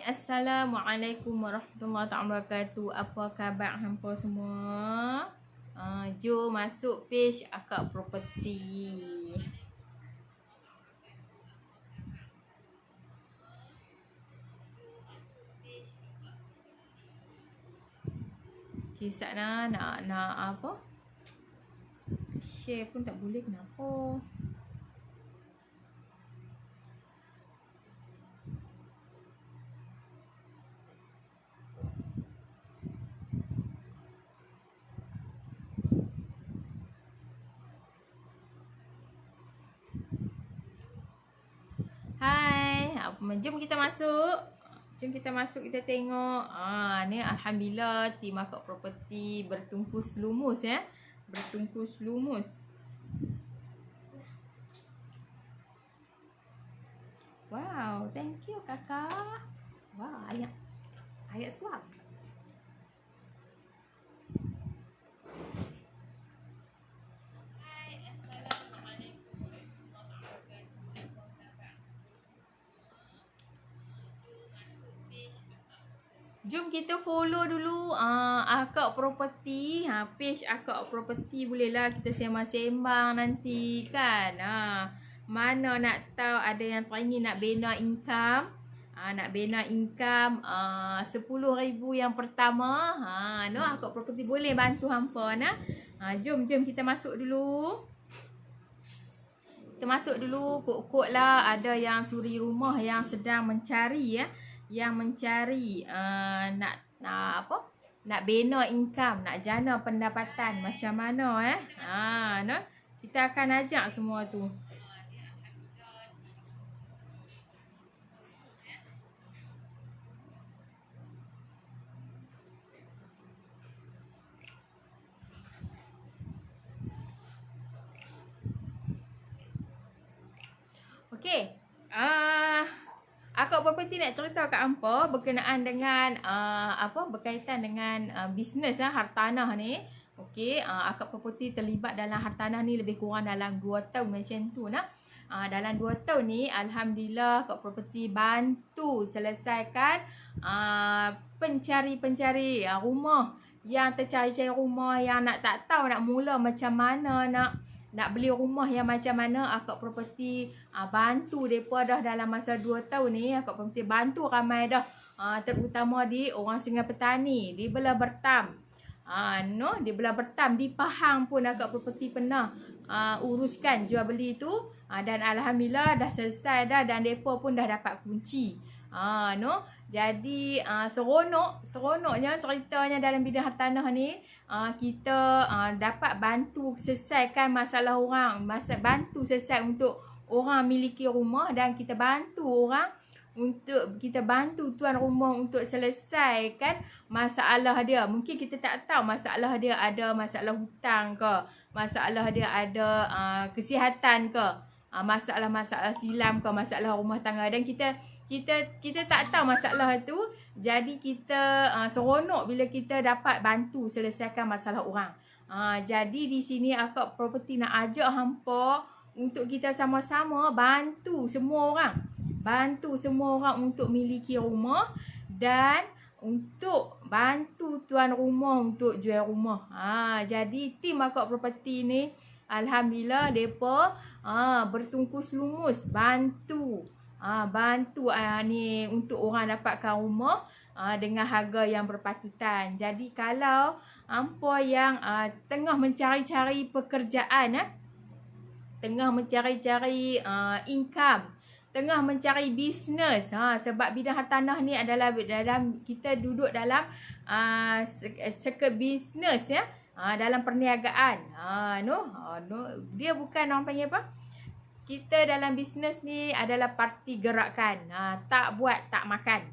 Assalamualaikum warahmatullahi wabarakatuh. Apa khabar hampa semua? Jom masuk page Akak Property. Kisah nak apa? Share pun tak boleh, kenapa? Hai, jom kita masuk. Kita tengok. Ni alhamdulillah tim Akak Property bertungkus lumus ya. Bertungkus lumus. Wow, thank you kakak. Wow, ayat suap. Jom kita follow dulu Akak Property. Page Akak Property bolehlah kita sembang-sembang nanti kan. Mana nak tahu ada yang teringin nak bina income. Nak bina income 10,000 yang pertama. Akak Property boleh bantu hampa nah. Jom kita masuk dulu. Kita masuk dulu. Kok lah ada yang suri rumah yang sedang mencari ya. Yang mencari nak bina income, nak jana pendapatan macam mana kita akan ajak semua tu. Okey. Akak Property nak cerita kat hampa berkenaan dengan berkaitan dengan bisnes hartanah ni. Okey, Akak Property terlibat dalam hartanah ni lebih kurang dalam 2 tahun macam tu nah. Dalam 2 tahun ni alhamdulillah Akak Property bantu selesaikan pencari rumah yang tercari-cari rumah yang tak tahu nak mula macam mana nak beli rumah yang macam mana. Akak Property bantu mereka dah dalam masa 2 tahun ni. Akak Property bantu ramai dah, terutama di orang Sungai Petani, di Belah Bertam. Di Belah Bertam, di Pahang pun Akak Property pernah uruskan jual beli tu. Dan alhamdulillah dah selesai dah dan mereka pun dah dapat kunci. Jadi seronoknya ceritanya dalam bidang hartanah ni. Kita dapat bantu selesaikan masalah orang, bantu selesai untuk orang miliki rumah, dan kita bantu tuan rumah untuk selesaikan masalah dia. Mungkin kita tak tahu masalah dia ada masalah hutang ke, masalah dia ada kesihatan ke, masalah-masalah silam ke, masalah rumah tangga, dan kita tak tahu masalah tu. Jadi kita seronok bila kita dapat bantu selesaikan masalah orang. Jadi di sini Akak Property nak ajak hampa untuk kita sama-sama bantu semua orang untuk miliki rumah dan untuk bantu tuan rumah untuk jual rumah. Jadi tim Akak Property ni alhamdulillah depa bertungkus lumus bantu ni untuk orang dapatkan rumah dengan harga yang berpatutan. Jadi kalau hampa yang tengah mencari-cari pekerjaan, tengah mencari-cari income, tengah mencari bisnes, sebab bidang hartanah ni adalah dalam kita duduk dalam seke bisnes ya, dalam perniagaan. Dia bukan orang panggil apa? Kita dalam bisnes ni adalah parti gerakan. Tak buat, tak makan.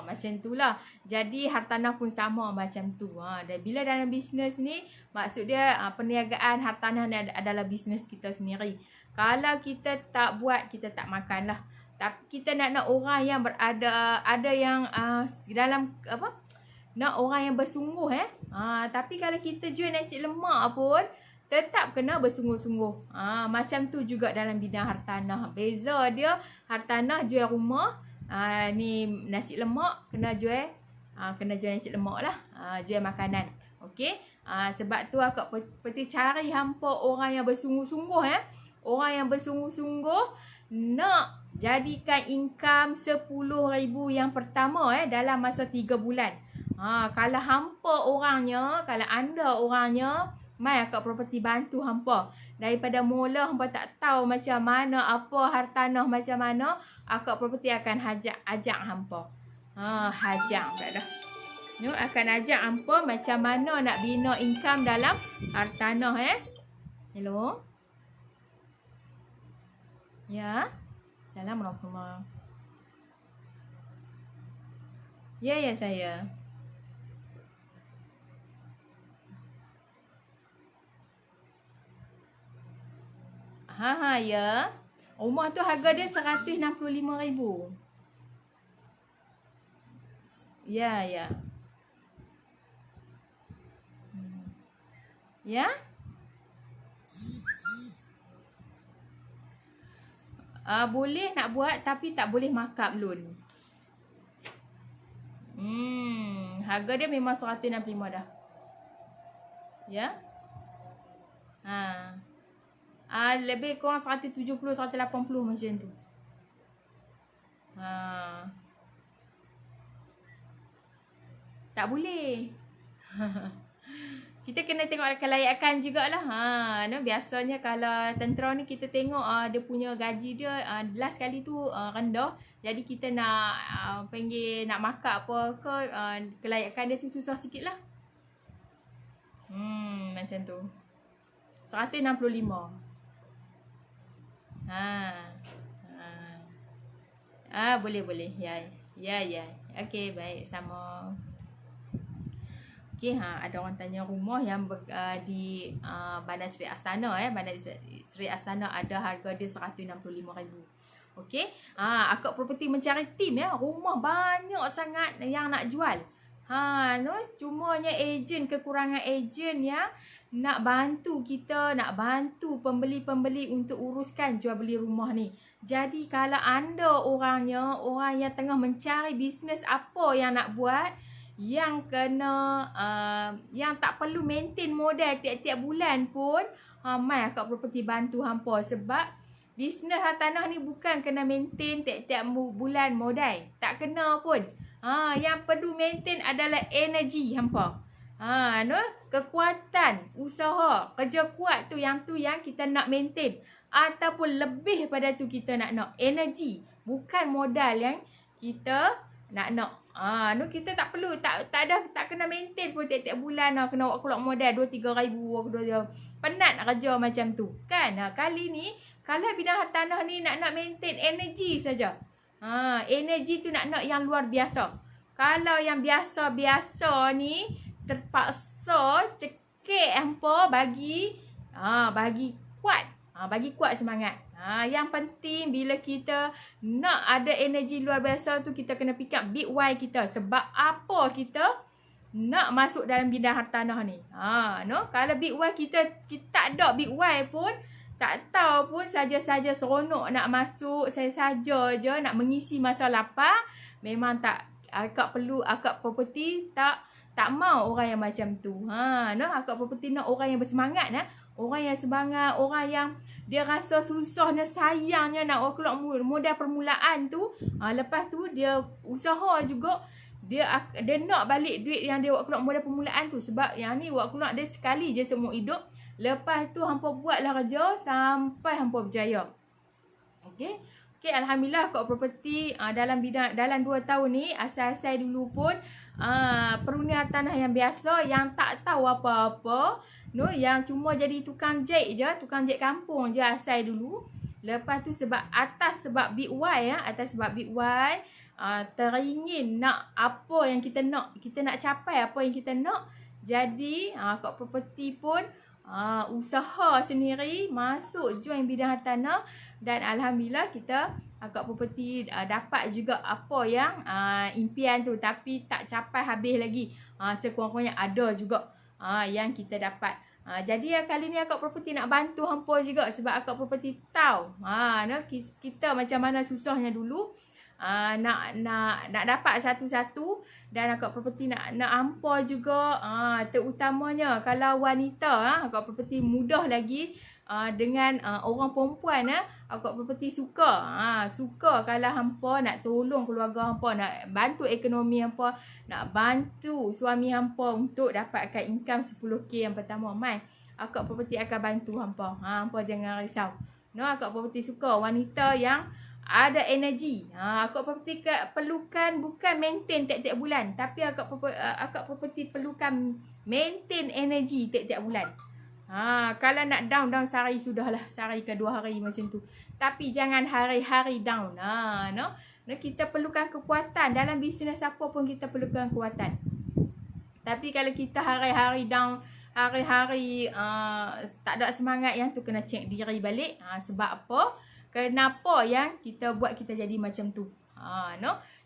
Macam itulah. Jadi hartanah pun sama macam tu. Dan bila dalam bisnes ni, maksud dia perniagaan hartanah ni adalah bisnes kita sendiri. Kalau kita tak buat, kita tak makan lah. Tapi kita nak orang yang ada yang dalam nak orang yang bersungguh tapi kalau kita jual nasi lemak pun tetap kena bersungguh-sungguh. Macam tu juga dalam bidang hartanah. Beza dia hartanah jual rumah, Ni nasi lemak kena jual. Kena jual nasi lemak lah. Jual makanan. Okey. Sebab tu akak peti cari hampa orang yang bersungguh-sungguh Orang yang bersungguh-sungguh nak jadikan income 10,000 yang pertama dalam masa 3 bulan. Kalau hampa orangnya, kalau anda orangnya, mai akak property bantu hampa. Daripada mula hampa tak tahu macam mana, apa hartanah macam mana, akak property akan ajak hampa. Hajak tak dah. Akan ajak hampa macam mana nak bina income dalam hartanah Hello. Ya. Assalamualaikum. Ya saya. Ya. Rumah tu harga dia 165,000. Ya. Ya. Boleh nak buat tapi tak boleh markup loan. Harga dia memang 165 dah. Ya. Lebih kurang 170, 180 macam tu. Tak boleh. Kita kena tengok kelayakan jugalah. Biasanya kalau tentera ni kita tengok dia punya gaji dia last kali tu rendah. Jadi kita nak panggil nak markup apa ke kelayakan dia tu susah sikit lah. Macam tu. 165. Boleh. Ya. Okey, baik, sama. Okey, ada orang tanya rumah yang di Bandar Seri Astana Bandar Seri Astana ada harga dia 165,000. Okey. Akak property mencari tim rumah banyak sangat yang nak jual. Cumanya ejen, kekurangan ejen yang nak bantu kita, nak bantu pembeli-pembeli untuk uruskan jual beli rumah ni. Jadi kalau anda orangnya, orang yang tengah mencari bisnes apa yang nak buat, yang kena yang tak perlu maintain modal tiap-tiap bulan pun, mai akak property bantu hampa. Sebab bisnes hartanah ni bukan kena maintain tiap-tiap bulan modal, tak kena pun. Yang perlu maintain adalah energi hampa. Kekuatan usaha, kerja kuat tu yang kita nak maintain, ataupun lebih pada tu kita nak energi, bukan modal yang kita nak. Kita tak perlu, tak kena maintain pun tiap-tiap bulan kena keluar modal 2-3 ribu. Penat nak kerja macam tu kan. Kali ni kalau bidang hartanah ni nak maintain energi saja. Energi tu nak yang luar biasa. Kalau yang biasa-biasa ni terpaksa cekik hampa bagi kuat. Bagi kuat semangat. Yang penting bila kita nak ada energi luar biasa tu, kita kena pick up big why kita. Sebab apa kita nak masuk dalam bidang hartanah ni. Kalau big why kita tak ada big why pun, tak tahu pun, saja-saja seronok nak masuk, saja je nak mengisi masa lapang, memang tak. Akak property tak mau orang yang macam tu. Akak property nak orang yang bersemangat. Orang yang semangat, orang yang dia rasa susahnya, sayangnya nak keluar modal permulaan tu. Lepas tu dia usaha juga, dia nak balik duit yang dia keluar modal permulaan tu. Sebab yang ni keluar dia sekali je seumur hidup. Lepas tu hampa buatlah kerja sampai hampa berjaya. Okey, alhamdulillah akak property dalam 2 tahun ni, asal-asal dulu pun perhuni hartanah yang biasa, yang tak tahu apa-apa, yang cuma jadi tukang jahit je, tukang jahit kampung je asal dulu. Lepas tu sebab big why teringin nak apa yang kita nak capai apa yang kita nak. Jadi akak property pun usaha sendiri, masuk join bidang hartanah. Dan alhamdulillah akak property dapat juga apa yang impian tu, tapi tak capai habis lagi. Sekurang-kurangnya ada juga yang kita dapat. Jadi kali ni akak property nak bantu hampa juga. Sebab akak property tahu kita macam mana susahnya dulu. nak dapat satu-satu, dan akak properti nak ampau juga. Terutamanya kalau wanita, akak properti mudah lagi dengan orang perempuan, akak properti suka. Suka kalau hampa nak tolong keluarga hampa, nak bantu ekonomi hampa, nak bantu suami hampa untuk dapatkan income 10K yang pertama. Mai, akak properti akan bantu hampa. Hampa jangan risau. Akak properti suka wanita yang ada energi. Akak properti perlukan bukan maintain tiap-tiap bulan, tapi akak properti perlukan maintain energi tiap-tiap bulan. Kalau nak down sehari sudahlah, sehari ke 2 hari macam tu. Tapi jangan hari-hari down. Kita perlukan kekuatan dalam bisnes apa pun, kita perlukan kekuatan. Tapi kalau kita hari-hari down, hari-hari tak ada semangat, yang tu kena cek diri balik. Sebab apa? Kenapa yang kita buat kita jadi macam tu?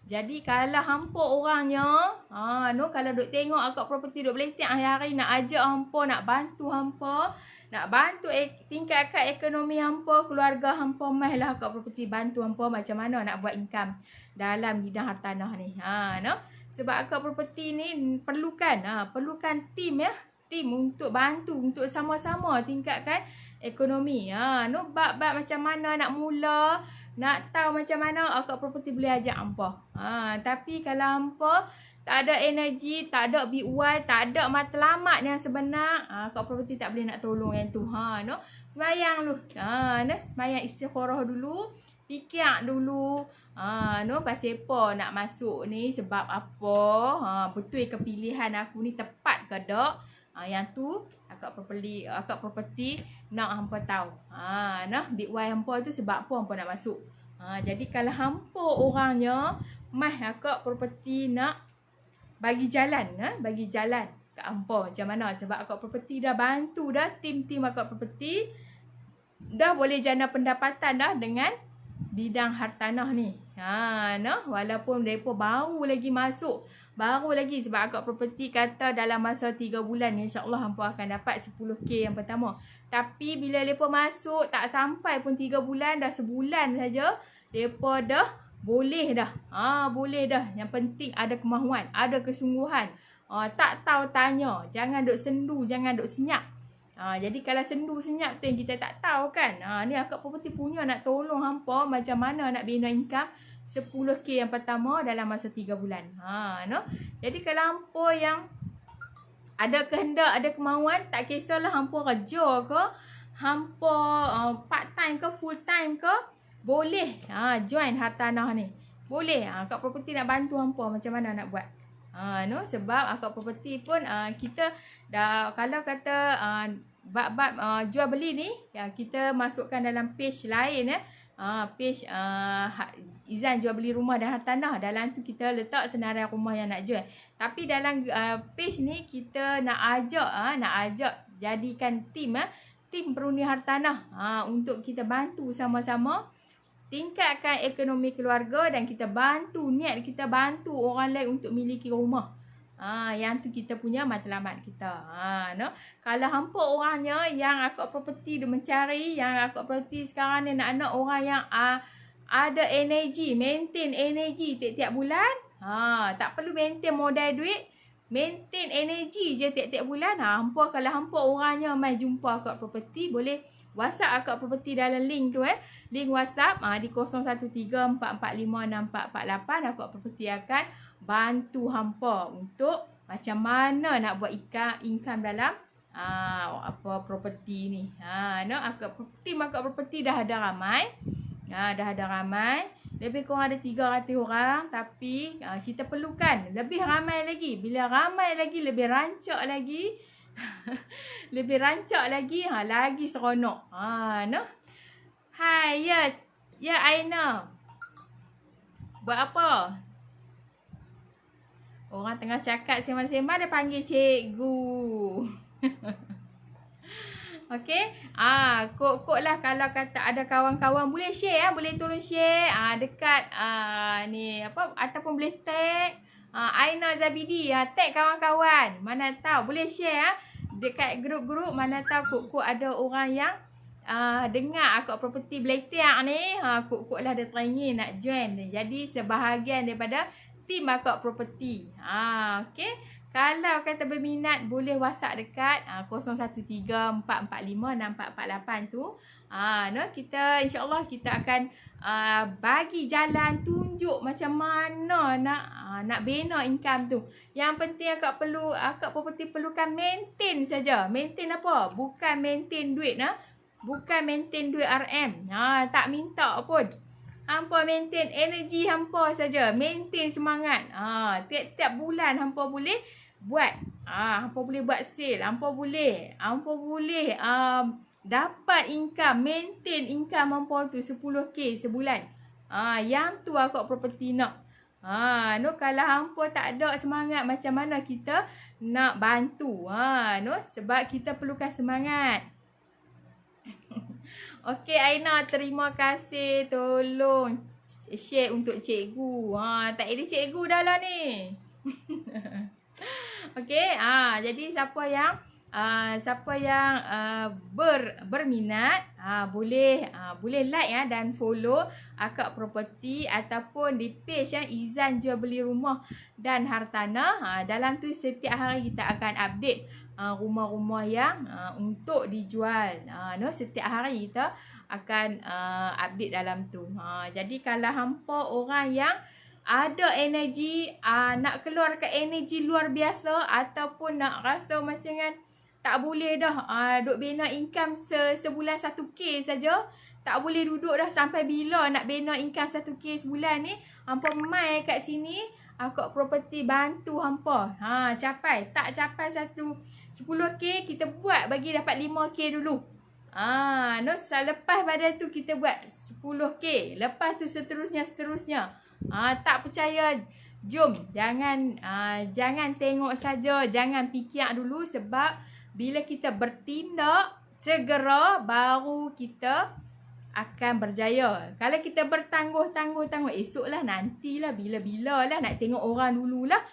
Jadi kalau hampa orangnya, kalau duk tengok akak properti duk beletik hari-hari nak ajak hampa, nak bantu hampa, nak bantu tingkatkan ekonomi hampa, keluarga hampa, mahlah akak properti bantu hampa macam mana nak buat income dalam bidang hartanah ni. Sebab akak properti ni perlukan tim tim untuk bantu, untuk sama-sama tingkatkan ekonomi. Bab macam mana nak mula, nak tahu macam mana, akak properti boleh ajak hampa. Tapi kalau hampa tak ada energi, tak ada BY, tak ada matlamat yang sebenar, akak properti tak boleh nak tolong yang tu. Semayang dulu. Semayang istikharah dulu, fikir dulu. Pasal apa nak masuk ni, sebab apa, betul ke pilihan aku ni tepat ke tak? Yang tu akak properti nak hampa tahu. Big Y hampa tu sebab apa hampa nak masuk. Jadi kalau hampa orangnya, akak properti nak bagi jalan kat hampa macam mana. Sebab akak properti dah bantu dah tim-tim akak properti, dah boleh jana pendapatan dah dengan bidang hartanah ni. Walaupun mereka baru lagi masuk, sebab akak properti kata dalam masa 3 bulan insya-Allah hampa akan dapat 10K yang pertama. Tapi bila mereka masuk tak sampai pun 3 bulan, dah sebulan saja mereka dah boleh dah. Boleh dah. Yang penting ada kemahuan, ada kesungguhan. Tak tahu tanya, jangan duk sendu, jangan duk senyap. Jadi kalau sendu senyap tu yang kita tak tahu kan. Ni akak properti punya nak tolong hampa macam mana nak bina income 10K yang pertama dalam masa 3 bulan. Jadi kalau hampa yang ada kehendak, ada kemauan, tak kisahlah hampa kerja ke, hampa part time ke, full time ke, boleh join hartanah ni. Boleh. Akak properti nak bantu hampa macam mana nak buat. Sebab akak properti pun kita dah, kalau kata bab jual beli ni, kita masukkan dalam page lain, page izan jual beli rumah dan hartanah. Dalam tu kita letak senarai rumah yang nak jual. Tapi dalam page ni kita nak ajak jadikan tim peruni hartanah, untuk kita bantu sama-sama tingkatkan ekonomi keluarga, dan kita bantu, niat kita bantu orang lain untuk miliki rumah. Yang tu kita punya matlamat kita. Kalau hampa orangnya yang akak properti dia mencari, yang akak properti sekarang ni nak orang yang ada energi, maintain energi tiap-tiap bulan. Tak perlu maintain modal duit, maintain energi je tiap-tiap bulan. Kalau hampa orangnya mai jumpa akak properti, boleh WhatsApp akak properti dalam link tu, link WhatsApp di 0134456448. Akak properti akan bantu hampa untuk macam mana nak buat income dalam properti ni. Tim akak properti dah ada ramai. Lebih kurang ada 300 orang. Tapi kita perlukan lebih ramai lagi. Bila ramai lagi, lebih rancak lagi. Lebih rancak lagi, lagi seronok. Hai, ya Aina. Buat apa? Orang tengah cakap sembang-sembang dia panggil cikgu. Okey. Kok lah kalau kata ada kawan-kawan boleh share, boleh tolong share dekat ni apa, ataupun boleh tag Aina Zabidi, tag kawan-kawan. Mana tahu boleh share dekat grup-grup, mana tahu kok ada orang yang dengar akak property Belateak ni, kok lah ada training nak join. Jadi sebahagian daripada tim akak property. Okey. Kalau kata berminat, boleh WhatsApp dekat 0134456448 tu. Kita insya-Allah kita akan bagi jalan, tunjuk macam mana nak bina income tu. Yang penting akak property perlukan maintain saja. Maintain apa? Bukan maintain duit Bukan maintain duit RM. Tak minta pun. Hampa maintain energi hampa saja. Maintain semangat. Tiap-tiap bulan hampa boleh buat. Hampa boleh buat sale. Hampa boleh dapat income. Maintain income hampa tu 10K sebulan. Yang tu akak property nak. Kalau hampa tak ada semangat, macam mana kita nak bantu? Sebab kita perlukan semangat. Okey Aina, terima kasih. Tolong share untuk cikgu. Tak ada cikgu dah lah ni. Okey, jadi siapa yang berminat, boleh like dan follow akak property ataupun di page Izan Jual Beli Rumah dan Hartanah. Dalam tu setiap hari kita akan update rumah-rumah yang untuk dijual. Setiap hari kita akan update dalam tu. Jadi kalau hampa orang yang ada energi, nak keluarkan energi luar biasa ataupun nak rasa macam kan tak boleh dah duk bina income sebulan 1K saja, tak boleh duduk dah sampai bila nak bina income 1K sebulan ni, hampa mai kat sini akak property bantu hampa. Tak capai 10K, kita buat bagi dapat 5K dulu. Selepas pada tu kita buat 10K. Lepas tu seterusnya. Tak percaya, jom. Jangan tengok saja, jangan fikir dulu, sebab bila kita bertindak segera baru kita akan berjaya. Kalau kita bertangguh, esoklah, nantilah, bila-bila lah, nak tengok orang dululah.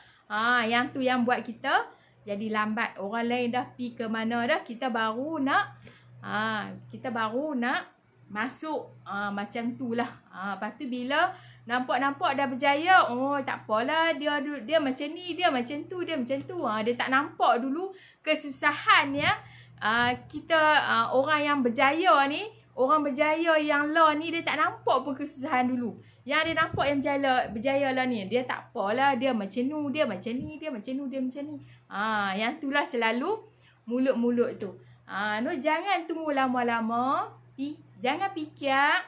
Yang tu yang buat kita jadi lambat. Orang lain dah pi ke mana dah, kita baru nak masuk. Macam tu lah. Lepas tu bila nampak dah berjaya, tak apalah, dia macam ni, dia macam tu. Dia tak nampak dulu kesusahan yang kita orang yang berjaya ni, orang berjaya yang law ni, dia tak nampak pun kesusahan dulu. Yang dia nampak yang berjaya lah ni, dia tak apalah, dia macam ni, dia macam ni. Yang tu lah selalu mulut-mulut tu. Jangan tunggu lama-lama, jangan fikir,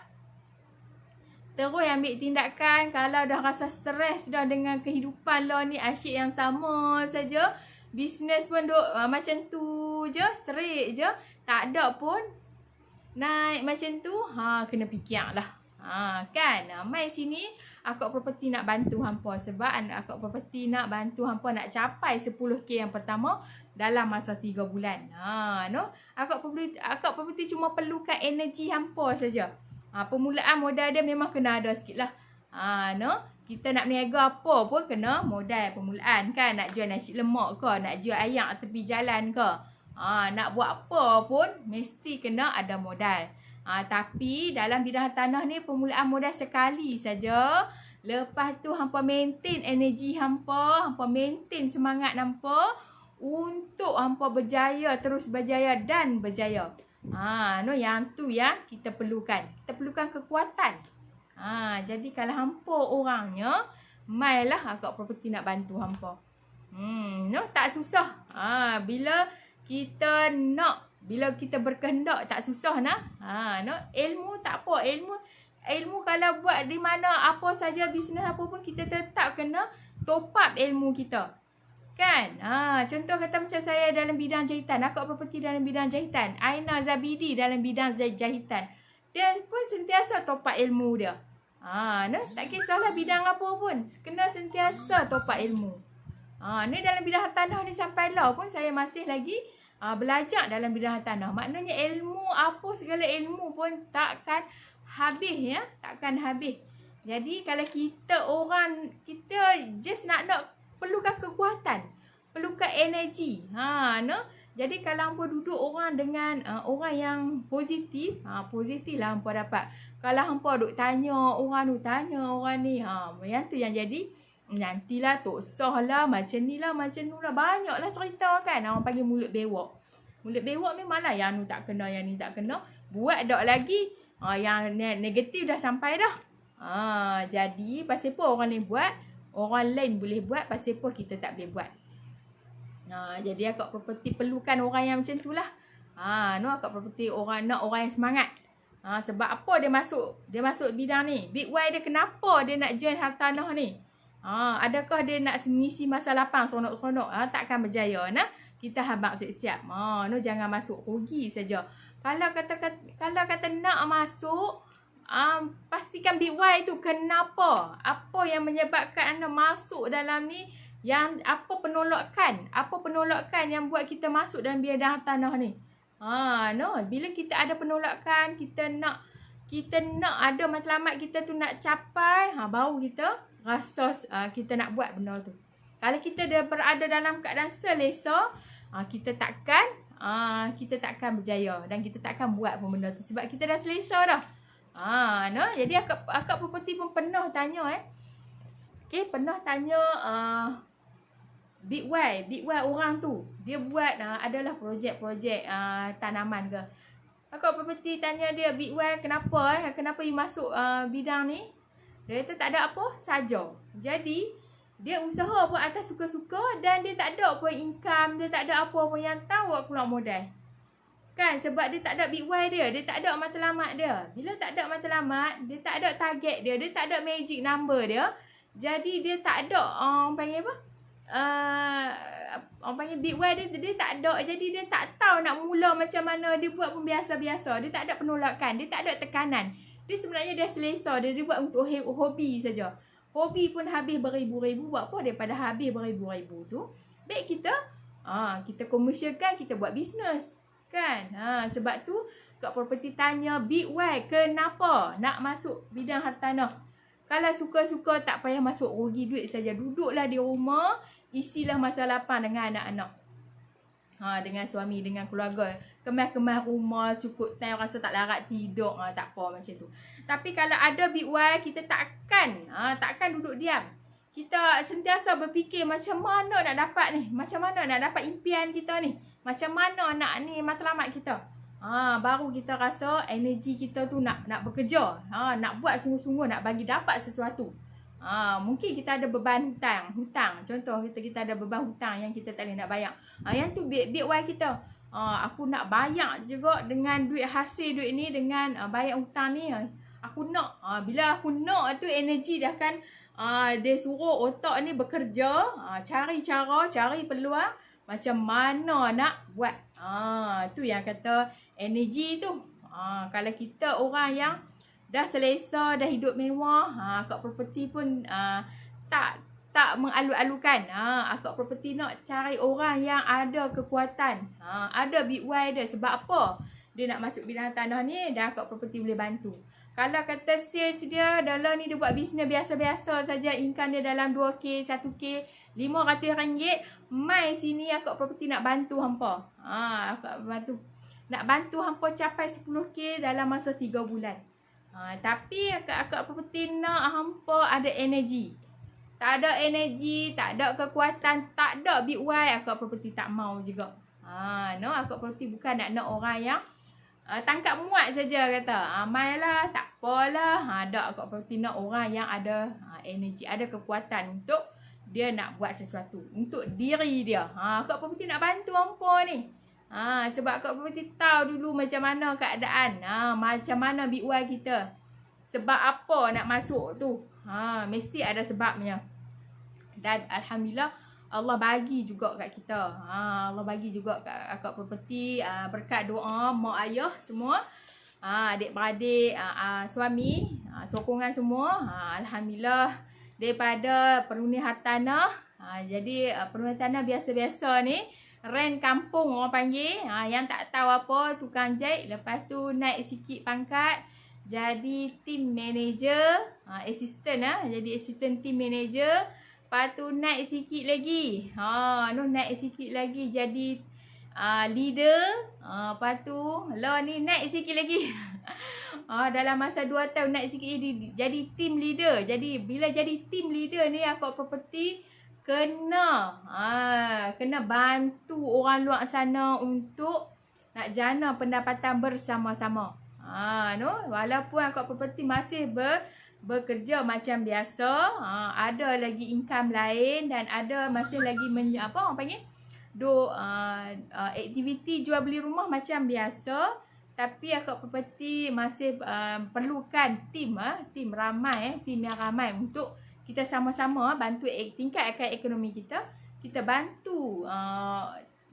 terus ambil tindakan. Kalau dah rasa stres dah dengan kehidupan lah ni, asyik yang sama saja, bisnes pun duk macam tu je, straight je, tak ada pun naik macam tu, kena fikir lah. Mai sini akak property nak bantu hampa, sebab akak property nak bantu hampa nak capai 10K yang pertama dalam masa 3 bulan. Akak property cuma perlukan energi hampa saja. Permulaan modal dia memang kena ada sikit lah. Kita nak berniaga apa pun kena modal permulaan kan. Nak jual nasi lemak ke, nak jual ayam tepi jalan ke, nak buat apa pun mesti kena ada modal. Tapi dalam bidang tanah ni permulaan modal sekali saja. Lepas tu hampa maintain energi hampa maintain semangat hampa untuk hampa berjaya, terus berjaya dan berjaya. Yang tu yang kita perlukan. Kita perlukan kekuatan. Jadi kalau hampa orangnya, mailah akak property nak bantu hampa. Tak susah. Bila kita berkehendak, tak susah nak. Ilmu tak apa. Ilmu kalau buat di mana apa saja, bisnes apa pun, kita tetap kena top up ilmu kita. Kan? Contoh kata macam saya dalam bidang jahitan, akak property dalam bidang jahitan, Aina Zabidi dalam bidang jahitan. Dia pun sentiasa top up ilmu dia. Tak kisahlah bidang apa pun, kena sentiasa top up ilmu. Ni dalam bidang tanah ni sampai lah pun saya masih lagi belajar dalam bidang tanah. Maknanya ilmu apa, segala ilmu pun takkan habis ya, takkan habis. Jadi kalau kita just nak perlukan kekuatan, perlukan energi. Jadi kalau hampa duduk orang dengan orang yang positif, positif lah hampa dapat. Kalau hampa duk tanya orang ni, yang tu yang jadi nantilah tok sah lah, macam ni lah, macam tu lah. Banyak lah cerita kan. Orang panggil mulut bewak. Mulut bewak memanglah yang ni tak kena, yang ni tak kena. Buat dak lagi. Yang negatif dah sampai dah. Jadi pasal apa orang ni buat, orang lain boleh buat, pasal apa kita tak boleh buat. Jadi akak property perlukan orang yang macam tu lah. Akak property nak orang yang semangat. Sebab apa dia masuk bidang ni? Big Y dia kenapa dia nak join hartanah ni? Adakah dia nak mengisi masa lapang seronok-seronok? Takkan berjaya nah. Kita habaq siap-siap. Jangan masuk rugi saja. Kalau kata nak masuk, pastikan Big Y tu kenapa? Apa yang menyebabkan anda masuk dalam ni? Yang apa penolakan yang buat kita masuk dalam bidang tanah ni? Bila kita ada penolakan, kita nak ada matlamat kita tu nak capai, baru kita rasa kita nak buat benda tu. Kalau kita dah berada dalam keadaan selesa, kita takkan berjaya dan kita takkan buat pun benda tu sebab kita dah selesa dah. Jadi akak property pun pernah tanya pernah tanya Big Y orang tu. Dia buat adalah projek-projek tanaman ke. Akak property tanya dia, Big Y kenapa you masuk bidang ni? Dia kata tak ada apa saja. Jadi dia usaha pun atas suka-suka dan dia tak ada pun income, dia tak ada apa pun yang tahu keluar modal. Kan sebab dia tak ada Big Y dia tak ada matlamat dia. Bila tak ada matlamat, dia tak ada target dia tak ada magic number dia. Jadi dia tak ada orang panggil apa? Orang panggil Big Y dia tak ada. Jadi dia tak tahu nak mula macam mana. Dia buat pun biasa-biasa. Dia tak ada penolakan, dia tak ada tekanan. Dia sebenarnya dia selesa. Dia buat untuk hobi saja. Hobi pun habis beribu-ribu. Buat apa daripada habis beribu-ribu tu? Baik kita komersialkan, kita buat bisnes. Kan? Sebab tu Kak Property tanya Big Y kenapa nak masuk bidang hartanah? Kalau suka-suka tak payah masuk, rugi duit saja. Duduklah di rumah, isilah masa lapang dengan anak-anak. Dengan suami, dengan keluarga. Kemas-kemas rumah, cukup time rasa tak larat tidur. Tak apa macam tu. Tapi kalau ada Big Y, kita takkan duduk diam. Kita sentiasa berfikir macam mana nak dapat ni. Macam mana nak dapat impian kita ni. Macam mana nak ni matlamat kita. Baru kita rasa energi kita tu nak bekerja. Nak buat sungguh-sungguh, nak bagi dapat sesuatu. Mungkin kita ada beban hutang. Contoh kita ada beban hutang yang kita tak boleh nak bayar. Yang tu Big Y kita. Aku nak bayar juga dengan duit hasil duit ni, dengan bayar hutang ni. Aku nak. Bila aku nak tu energi dah kan dia suruh otak ni bekerja, cari cara, cari peluang macam mana nak buat. Tu yang kata energi tu. Kalau kita orang yang dah selesa, dah hidup mewah, Kak Property pun tak mengalu-alukan. Kak Property nak cari orang yang ada kekuatan, ada Big Y dia. Sebab apa dia nak masuk bidang tanah ni, dan Kak Property boleh bantu. Kalau kata sales dia dalam ni, dia buat bisnes biasa-biasa saja, income dia dalam 2K, 1K, RM500, mai sini Kak Property nak bantu hampa. Nak bantu hampa capai 10K dalam masa 3 bulan. Tapi Kak Property nak hampa ada energi. Tak ada energi, tak ada kekuatan, tak ada Big Y, Kak Property tak mau juga. Kak Property bukan nak orang yang tangkap muat saja kata. Mailah, tak apalah. Ada Kak Property nak orang yang ada energi, ada kekuatan untuk dia nak buat sesuatu untuk diri dia. Kak Property nak bantu hampa ni. Sebab Kak Property tahu dulu macam mana keadaan, macam mana Big Y kita. Sebab apa nak masuk tu. Mesti ada sebabnya. Dan alhamdulillah Allah bagi juga kat kita. Allah bagi juga kat Kak Property berkat doa mak ayah semua, adik-beradik, suami, sokongan semua. Alhamdulillah daripada perunding hartanah. Jadi perunding hartanah biasa-biasa ni, rent kampung orang panggil. Yang tak tahu apa, tukang jahit. Lepas tu naik sikit pangkat, jadi team manager, assistant jadi assistant team manager. Lepas tu naik sikit lagi. Naik sikit lagi jadi leader. Lepas tu lah ni naik sikit lagi. Dalam masa 2 tahun naik sikit jadi team leader. Jadi bila jadi team leader ni akak property kena bantu orang luar sana untuk nak jana pendapatan bersama-sama. Walaupun akak property masih bekerja macam biasa, ada lagi income lain dan ada masih lagi aktiviti jual beli rumah macam biasa, tapi akak property masih perlukan tim yang ramai untuk kita sama-sama bantu tingkatkan ekonomi kita. Kita bantu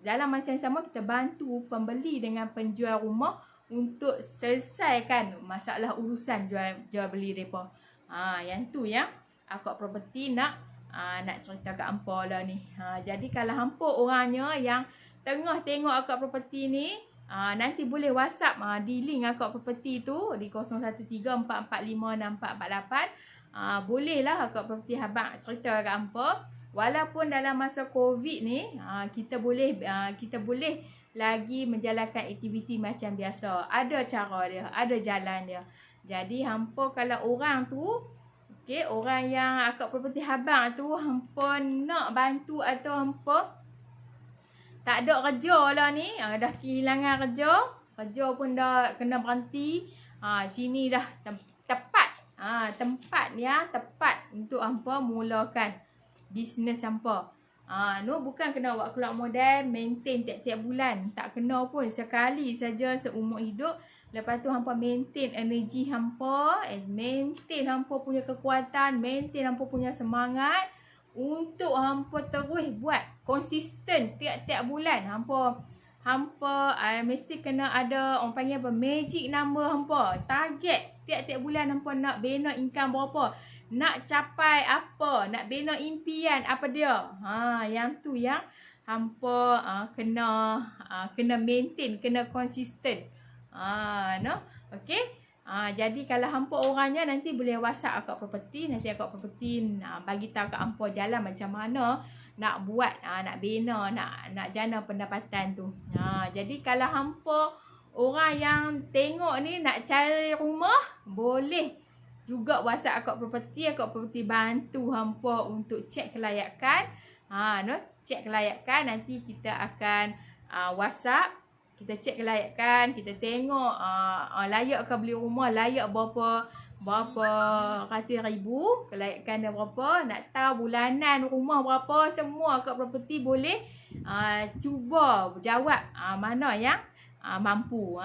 dalam masa yang sama kita bantu pembeli dengan penjual rumah untuk selesaikan masalah urusan jual beli depa. Yang tu yang akak property nak cerita kat hampa lah ni. Jadi kalau hampa orangnya yang tengah tengok akak property ni, nanti boleh WhatsApp di link akak property tu di 0134456448. Bolehlah akak property abang cerita kat hampa. Walaupun dalam masa COVID ni, kita boleh lagi menjalankan aktiviti macam biasa. Ada cara dia, ada jalan dia. Jadi hampa kalau orang tu, orang yang akak property abang tu, hampa nak bantu atau hampa tak ada kerja lah ni, dah kehilangan kerja pun dah kena berhenti. Sini dah tempat yang tepat untuk hampa mulakan bisnes hampa. Bukan kena buat keluar modal, maintain tiap-tiap bulan. Tak kena pun, sekali saja seumur hidup. Lepas tu hampa maintain energi hampa, maintain hampa punya kekuatan, maintain hampa punya semangat untuk hampa terus buat konsisten tiap-tiap bulan. Hampa mesti kena ada orang panggil magic number hampa. Target tiap-tiap bulan hampa nak bina income berapa, nak capai apa, nak bina impian apa dia. Yang tu yang hampa kena maintain, kena konsisten. Jadi kalau hampa orangnya nanti boleh WhatsApp akak property, nanti akak property bagi tahu kat hampa jalan macam mana nak buat, nak bina, nak jana pendapatan tu. Jadi kalau hampa orang yang tengok ni nak cari rumah, boleh juga WhatsApp akak property bantu hampa untuk cek kelayakan. Cek kelayakan, nanti kita akan WhatsApp, kita cek kelayakan, kita tengok layak ke beli rumah, layak berapa ratus ribu, kelayakan dia berapa, nak tahu bulanan rumah berapa, semua akak property boleh cuba jawab mana yang mampu.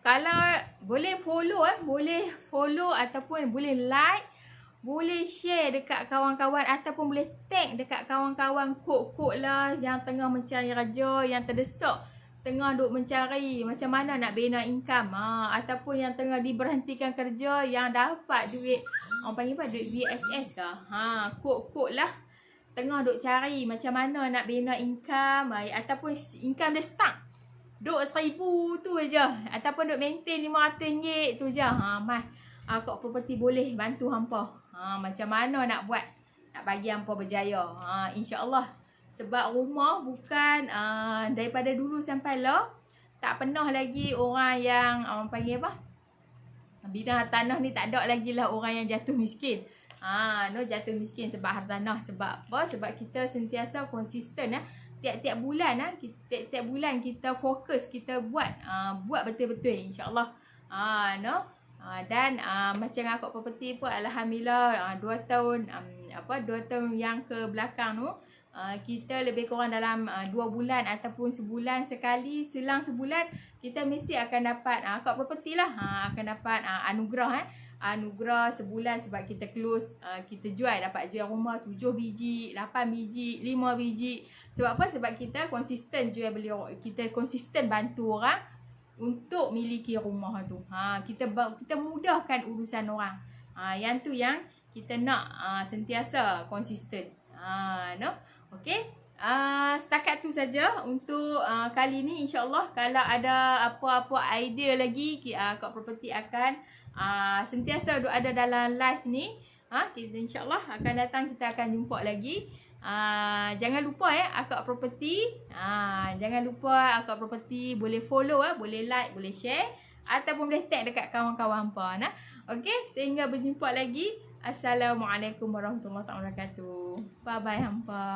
Kalau boleh follow ataupun boleh like, boleh share dekat kawan-kawan ataupun boleh tag dekat kawan-kawan kok lah yang tengah mencari kerja, yang terdesak, tengah duk mencari macam mana nak bina income, ataupun yang tengah diberhentikan kerja, yang dapat duit, orang panggil apa, duit VSS ke, kok lah tengah duk cari macam mana nak bina income, ataupun income dia stuck duk 1,000 tu aja, ataupun duk maintain RM500 tu je. Akak property boleh bantu hampa. Macam mana nak buat, nak bagi hampa berjaya. InsyaAllah. Sebab rumah bukan daripada dulu sampai lah, tak pernah lagi orang yang panggil apa, bina tanah ni tak ada lagi lah orang yang jatuh miskin. Jatuh miskin sebab harta tanah. Sebab apa? Sebab kita sentiasa konsisten. Tiap-tiap bulan kita fokus, kita buat betul-betul, insya-Allah. Dan macam akak property pun alhamdulillah 2 tahun yang ke belakang tu, kita lebih kurang dalam 2 bulan ataupun sebulan sekali, selang sebulan kita mesti akan dapat akak property lah akan dapat anugerah sebulan, sebab kita close, kita dapat jual rumah 7 biji, 8 biji, 5 biji. Sebab apa? Sebab kita konsisten jual beli, kita konsisten bantu orang untuk miliki rumah tu. Kita mudahkan urusan orang. Yang tu yang kita nak sentiasa konsisten. Setakat tu saja untuk kali ni, insya-Allah. Kalau ada apa-apa idea lagi, Kak Property akan sentiasa duk ada dalam live ni. Kita insyaAllah akan datang, kita akan jumpa lagi. Jangan lupa Akak Property. Jangan lupa Akak Property boleh follow, boleh like, boleh share, ataupun boleh tag dekat kawan-kawan hampa. Okey, sehingga berjumpa lagi. Assalamualaikum warahmatullahi wabarakatuh. Bye bye hampa.